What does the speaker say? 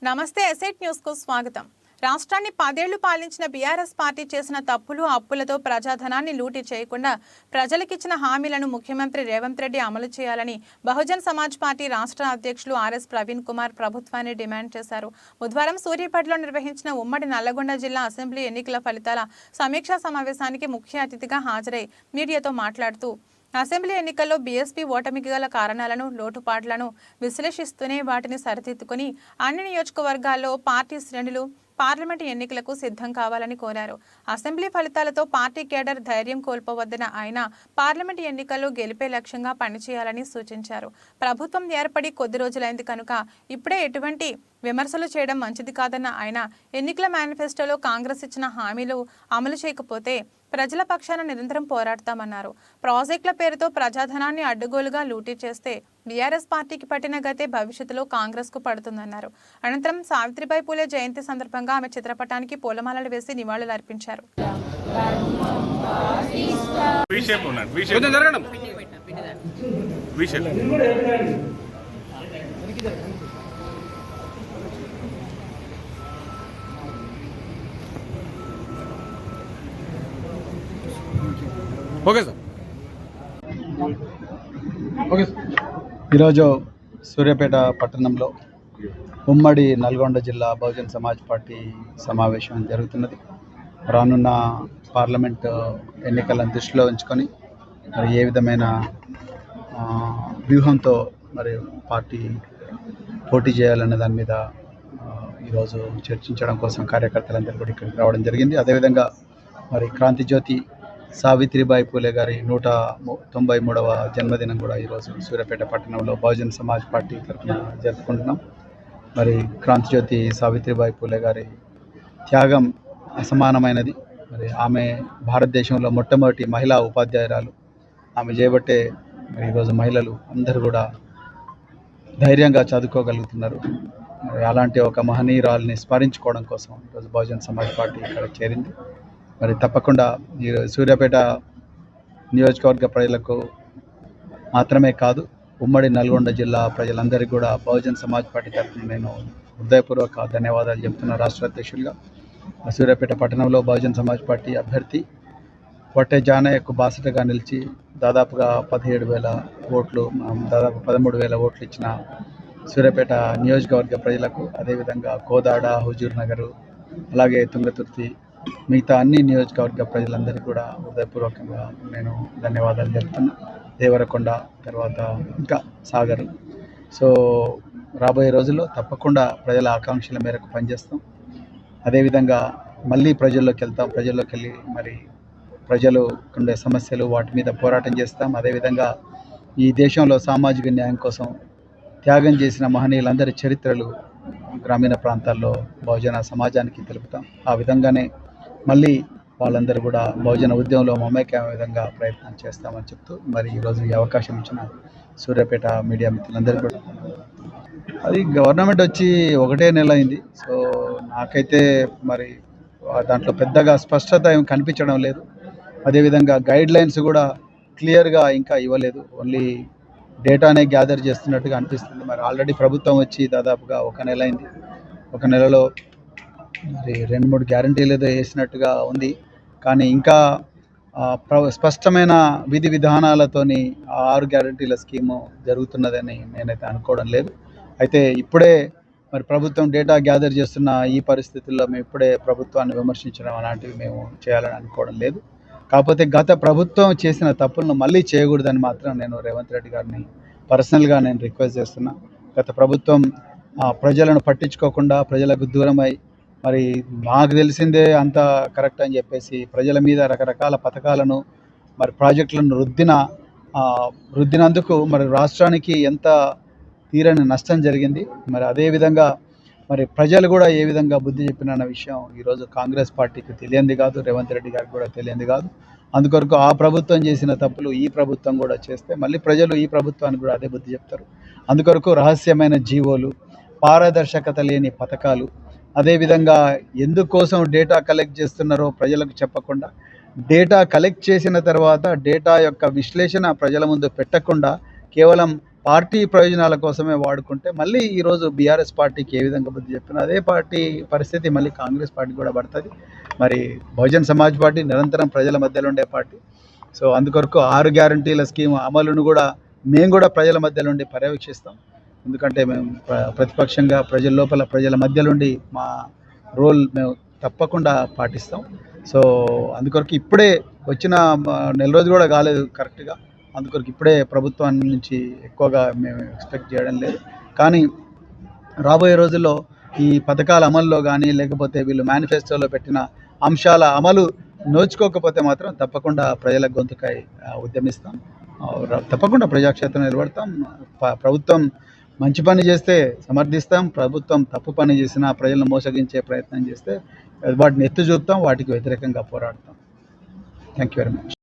నమస్తే asset news కు స్వాగతం. రాష్ట్రాన్ని 10 ఏళ్లు పాలించిన బీఆర్ఎస్ పార్టీ చేసిన తప్పులు అప్పులతో ప్రజాధనాన్ని లూటీ చేయకుండా ప్రజలకిచ్చిన హామీలను ముఖ్యమంత్రి రేవంత్ రెడ్డి అమలు చేయాలని బహుజన్ సమాజ్ పార్టీ రాష్ట్ర అధ్యక్షులు ఆర్ఎస్ ప్రవీణ్ కుమార్ ప్రభుత్వాన్ని డిమాండ్ చేశారు. బుధవారం సూర్యాపేటలో నిర్వహించిన ఉమ్మడి నల్లగొండ జిల్లా అసెంబ్లీ ఎన్నికల ఫలితాల సమీక్షా సమావేశానికి ముఖ్య అతిథిగా హాజరై మీడియాతో మాట్లాడుతూ అసెంబ్లీ ఎన్నికల్లో బీఎస్పీ ఓటమికి గల కారణాలను లోటుపాట్లను విశ్లేషిస్తూనే వాటిని సరిదిద్దుకుని అన్ని నియోజకవర్గాల్లో పార్టీ శ్రేణులు పార్లమెంటు ఎన్నికలకు సిద్ధం కావాలని కోరారు. అసెంబ్లీ ఫలితాలతో పార్టీ కేడర్ ధైర్యం కోల్పోవద్దన్న ఆయన పార్లమెంటు ఎన్నికల్లో గెలిపే లక్ష్యంగా పనిచేయాలని సూచించారు. ప్రభుత్వం ఏర్పడి కొద్ది రోజులైంది కనుక ఇప్పుడే ఎటువంటి విమర్శలు చేయడం మంచిది కాదన్న ఆయన ఎన్నికల మేనిఫెస్టోలో కాంగ్రెస్ ఇచ్చిన హామీలు అమలు చేయకపోతే ప్రజల పక్షాన నిరంతరం పోరాడతామన్నారు. ప్రాజెక్టుల పేరుతో ప్రజాధనాన్ని అడ్డగోలుగా లూటీ చేస్తే బీఆర్ఎస్ పార్టీకి పట్టిన గతే భవిష్యత్తులో కాంగ్రెస్ కు పడుతుందన్నారు. అనంతరం సావిత్రిబాయి పూలే జయంతి సందర్భంగా ఆమె చిత్రపటానికి పూలమాలలు వేసి నివాళులు అర్పించారు. ఈరోజు సూర్యాపేట పట్టణంలో ఉమ్మడి నల్గొండ జిల్లా బహుజన్ సమాజ్ పార్టీ సమావేశం జరుగుతున్నది. రానున్న పార్లమెంట్ ఎన్నికలను దృష్టిలో ఉంచుకొని మరి ఏ విధమైన వ్యూహంతో మరి పార్టీ పోటీ చేయాలనే దాని మీద ఈరోజు చర్చించడం కోసం కార్యకర్తలందరూ కూడా ఇక్కడికి రావడం జరిగింది. అదేవిధంగా మరి క్రాంతి జ్యోతి సావిత్రిబాయి పూలే గారి 193వ జన్మదినం కూడా ఈరోజు సూర్యాపేట పట్టణంలో బహుజన్ సమాజ్ పార్టీ తరఫున జరుపుకుంటున్నాం. మరి క్రాంతి జ్యోతి సావిత్రిబాయి పూలే గారి త్యాగం అసమానమైనది. మరి ఆమె భారతదేశంలో మొట్టమొదటి మహిళా ఉపాధ్యాయురాలు. ఆమె చేయబట్టే మరి ఈరోజు మహిళలు అందరూ కూడా ధైర్యంగా చదువుకోగలుగుతున్నారు. మరి అలాంటి ఒక మహనీయురాల్ని స్మరించుకోవడం కోసం ఈరోజు బహుజన్ సమాజ్ పార్టీ ఇక్కడ చేరింది. మరి తప్పకుండా ఈ సూర్యాపేట నియోజకవర్గ ప్రజలకు మాత్రమే కాదు, ఉమ్మడి నల్గొండ జిల్లా ప్రజలందరికీ కూడా బహుజన్ సమాజ్ పార్టీ తరఫున నేను హృదయపూర్వక ధన్యవాదాలు చెప్తున్నా. రాష్ట్ర అధ్యక్షులుగా సూర్యాపేట పట్టణంలో బహుజన్ సమాజ్ పార్టీ అభ్యర్థి పొట్టే జానయ్యకు బాసటగా నిలిచి దాదాపుగా 17,000 ఓట్లు, దాదాపు 13,000 ఓట్లు ఇచ్చిన సూర్యాపేట నియోజకవర్గ ప్రజలకు, అదేవిధంగా కోదాడ, హుజూర్ నగరు, అలాగే తుంగతుర్తి, మిగతా అన్ని నియోజకవర్గ ప్రజలందరికీ కూడా హృదయపూర్వకంగా నేను ధన్యవాదాలు చెప్తున్నా. దేవరకొండ తర్వాత ఇంకా సాగర్. సో రాబోయే రోజుల్లో తప్పకుండా ప్రజల ఆకాంక్షల మేరకు పనిచేస్తాం. అదేవిధంగా మళ్ళీ ప్రజల్లోకి వెళ్తాం. ప్రజల్లోకి వెళ్ళి మరి ప్రజలు ఉండే సమస్యలు వాటి మీద పోరాటం చేస్తాం. అదేవిధంగా ఈ దేశంలో సామాజిక న్యాయం కోసం త్యాగం చేసిన మహనీయులందరి చరిత్రలు గ్రామీణ ప్రాంతాల్లో బహుజన సమాజానికి తెలుపుతాం. ఆ విధంగానే మళ్ళీ వాళ్ళందరూ కూడా బహుజన ఉద్యమంలో మమేకం విధంగా ప్రయత్నం చేస్తామని చెప్తూ మరి ఈరోజు ఈ అవకాశం ఇచ్చిన సూర్యాపేట మీడియా మిత్రులందరూ కూడా, అది గవర్నమెంట్ వచ్చి 1 నెల అయింది. సో నాకైతే మరి దాంట్లో పెద్దగా స్పష్టత ఏం కనిపించడం లేదు. అదేవిధంగా గైడ్ లైన్స్ కూడా క్లియర్గా ఇంకా ఇవ్వలేదు. ఓన్లీ డేటానే గ్యాదర్ చేస్తున్నట్టుగా అనిపిస్తుంది. మరి ఆల్రెడీ ప్రభుత్వం వచ్చి దాదాపుగా 1 నెల అయింది. 1 నెలలో మరి 2-3 గ్యారంటీలు ఏదో వేసినట్టుగా ఉంది. కానీ ఇంకా స్పష్టమైన విధి విధానాలతోని 6 గ్యారంటీల స్కీము జరుగుతున్నదని నేనైతే అనుకోవడం లేదు. అయితే ఇప్పుడే మరి ప్రభుత్వం డేటా గ్యాదర్ చేస్తున్న ఈ పరిస్థితుల్లో మేము ఇప్పుడే ప్రభుత్వాన్ని విమర్శించడం అలాంటివి మేము చేయాలని అనుకోవడం లేదు. కాకపోతే గత ప్రభుత్వం చేసిన తప్పులను మళ్ళీ చేయకూడదని మాత్రం నేను రేవంత్ రెడ్డి గారిని పర్సనల్గా నేను రిక్వెస్ట్ చేస్తున్నా. గత ప్రభుత్వం ప్రజలను పట్టించుకోకుండా ప్రజలకు దూరమై మరి నాకు తెలిసిందే అంత కరెక్ట్ అని చెప్పేసి ప్రజల మీద రకరకాల పథకాలను మరి ప్రాజెక్టులను రుద్దినందుకు మరి రాష్ట్రానికి ఎంత తీరని నష్టం జరిగింది. మరి అదేవిధంగా మరి ప్రజలు కూడా ఏ విధంగా బుద్ధి చెప్పిన విషయం ఈరోజు కాంగ్రెస్ పార్టీకి తెలియంది కాదు, రేవంత్ రెడ్డి గారికి కూడా తెలియంది కాదు. అందుకొరకు ఆ ప్రభుత్వం చేసిన తప్పులు ఈ ప్రభుత్వం కూడా చేస్తే మళ్ళీ ప్రజలు ఈ ప్రభుత్వానికి కూడా అదే బుద్ధి చెప్తారు. అందుకొరకు రహస్యమైన జీవోలు, పారదర్శకత లేని పథకాలు, అదేవిధంగా ఎందుకోసం డేటా కలెక్ట్ చేస్తున్నారో ప్రజలకు చెప్పకుండా, డేటా కలెక్ట్ చేసిన తర్వాత డేటా యొక్క విశ్లేషణ ప్రజల ముందు పెట్టకుండా కేవలం పార్టీ ప్రయోజనాల కోసమే వాడుకుంటే మళ్ళీ ఈరోజు బీఆర్ఎస్ పార్టీకి ఏ విధంగా బుద్ధి చెప్పినా అదే పార్టీ పరిస్థితి మళ్ళీ కాంగ్రెస్ పార్టీ కూడా పడుతుంది. మరి బహుజన్ సమాజ్ పార్టీ నిరంతరం ప్రజల మధ్యలో ఉండే పార్టీ. సో అందుకొరకు 6 గ్యారంటీల స్కీమ్ అమలును కూడా మేము కూడా ప్రజల మధ్యలో ఉండి పర్యవేక్షిస్తాం. ఎందుకంటే మేము ప్రతిపక్షంగా ప్రజల లోపల ప్రజల మధ్యలో ఉండి మా రోల్ మేము తప్పకుండా పాటిస్తాం. సో అందుకొరకు ఇప్పుడే వచ్చిన నెల రోజు కూడా కాలేదు కరెక్ట్గా. అందుకొరకు ఇప్పుడే ప్రభుత్వాన్ని నుంచి ఎక్కువగా మేము ఎక్స్పెక్ట్ చేయడం లేదు. కానీ రాబోయే రోజుల్లో ఈ పథకాల అమల్లో కానీ లేకపోతే వీళ్ళు మేనిఫెస్టోలో పెట్టిన అంశాల అమలు నోచుకోకపోతే మాత్రం తప్పకుండా ప్రజల గొంతుకై ఉద్యమిస్తాం. తప్పకుండా ప్రజాక్షేత్రం నిలబడతాం. ప్రభుత్వం మంచి పని చేస్తే సమర్థిస్తాం. ప్రభుత్వం తప్పు పని చేసినా ప్రజలను మోసగించే ప్రయత్నం చేస్తే వాటిని ఎత్తి చూపుతాం. వాటికి వ్యతిరేకంగా పోరాడతాం. Thank you very much.